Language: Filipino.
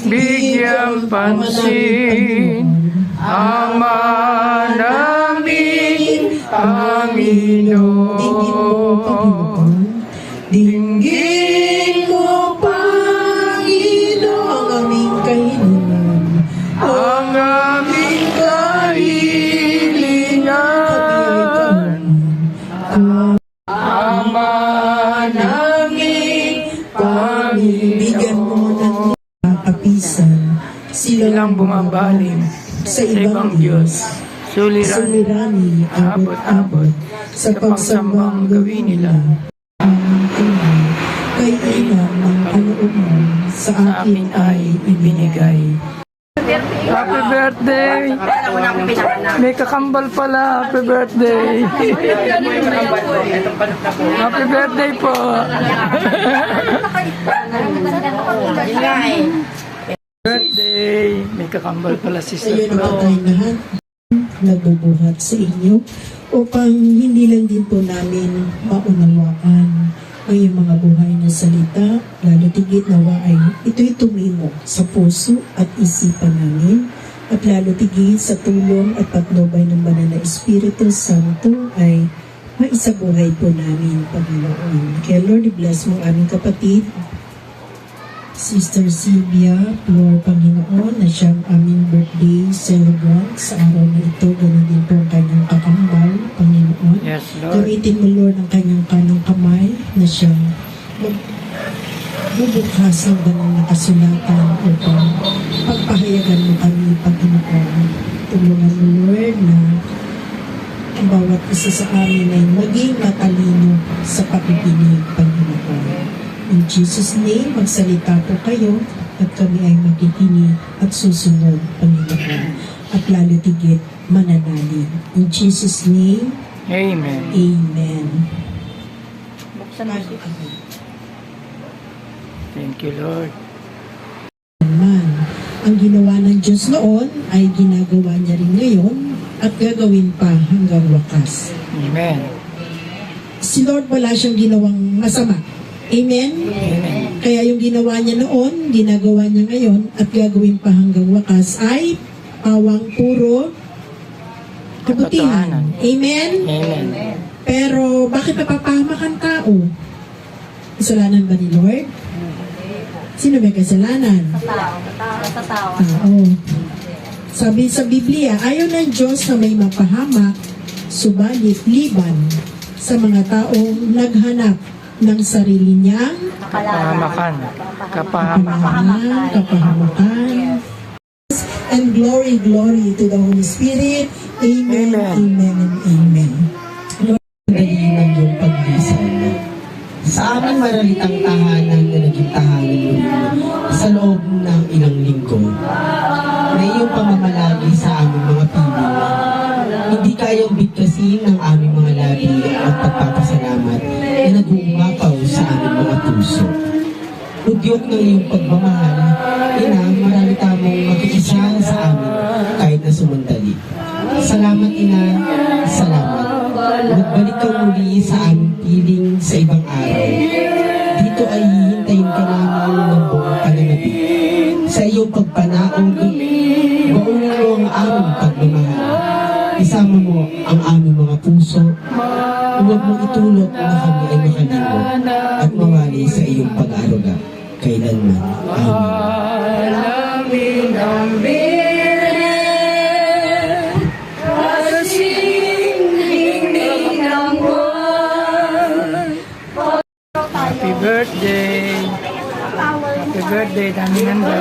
bigyang pansin, Ama naming Panginoon. Dinggin mo, Panginoon, ang aming kahilingan. Ang aming kahilingan, Ama naming Bigyan mo Panginoon. ng kapisan Silang bumabaling sa ibang Diyos, sulirani, abot-abot sa pagsambang gawin nila. Ang tunay kay ina ng kaloob mo sa akin ay ibinigay. Happy birthday! May kakambal pala. Happy birthday! Happy birthday po! Birthday! May kakambal pala si Sa iyo Sir. naman tayo lahat nagbubuhat sa inyo upang hindi lang din po namin maunawaan ang iyong mga buhay na salita, lalo tigit nawa ay ito'y tumimo sa puso at isipan namin, at lalo tigit sa tulong at patnubay ng banal na Espiritu Santo ay maisabuhay po namin, Panginoon. Kaya Lord, bless mo aming kapatid, Sister Sylvia Flor, Panginoon, na siyang aming birthday celebrant sa araw na ito. Ganun din po ang kanyang kakambal, Panginoon. Yes, Lord. Gamitin mo, Lord, ang kanyang kanang kamay na siyang bubukas ng banal na kasulatan upang pagpahayagan mo kami, Panginoon. Tulungan mo, Lord, na ang bawat isa sa amin ay maging matalino sa pakikinig, Panginoon. In Jesus' name, magsalita po kayo at kami ay makikinig at susunod, Panginoon. At lalo tigit mananalig. In Jesus' name, Amen. Amen. Thank you, Lord. Naman, ang ginawa ng Diyos noon ay ginagawa niya rin ngayon at gagawin pa hanggang wakas. Amen. Si Lord wala siyang ginawang masama. Amen? Amen. Kaya yung ginawa niya noon, ginagawa niya ngayon, at gagawin pa hanggang wakas ay pawang puro kabutihan. Amen? Amen. Pero bakit napapahamak ang tao? Kasalanan ba ni Lord? Sino may kasalanan? Tao. Tao. Sabi sa Biblia, ayaw ng Diyos na may mapahamak, subalit liban sa mga taong naghanap ng sarili niyang Kapahamakan. Kapahamakan. kapahamakan. And glory, glory to the Holy Spirit. Amen, amen, and amen. Lord, dali ng iyong paglisan sa aming maralitang tahanan na naging tahanan mo sa loob ng ilang linggo na iyong pamamalagi sa aming mga piling. Hindi kayang bigkasin ng aming mga labi at pagpapasalamat na nag-uumapaw sa aming mga puso. Udyok ng iyong pagmamahal, Ina, marami tamong makikisa sa amin kahit na sumandali. Salamat, Ina. Salamat. Magbalik ka muli sa aming piling sa ibang araw. Dito ay hihintayin ka namin ng buong pananabik. Sa iyong pagpanaog, baon mo ang aming pagmamahal. Isama mo ang aming mga puso. Huwag mo itulot na kami ay makalimot at mawali sa iyong pag-aaruga kailanman. Amen. Alamin ang birin, kasing-hingning ng buwan. Happy birthday! Happy birthday, dami nanda.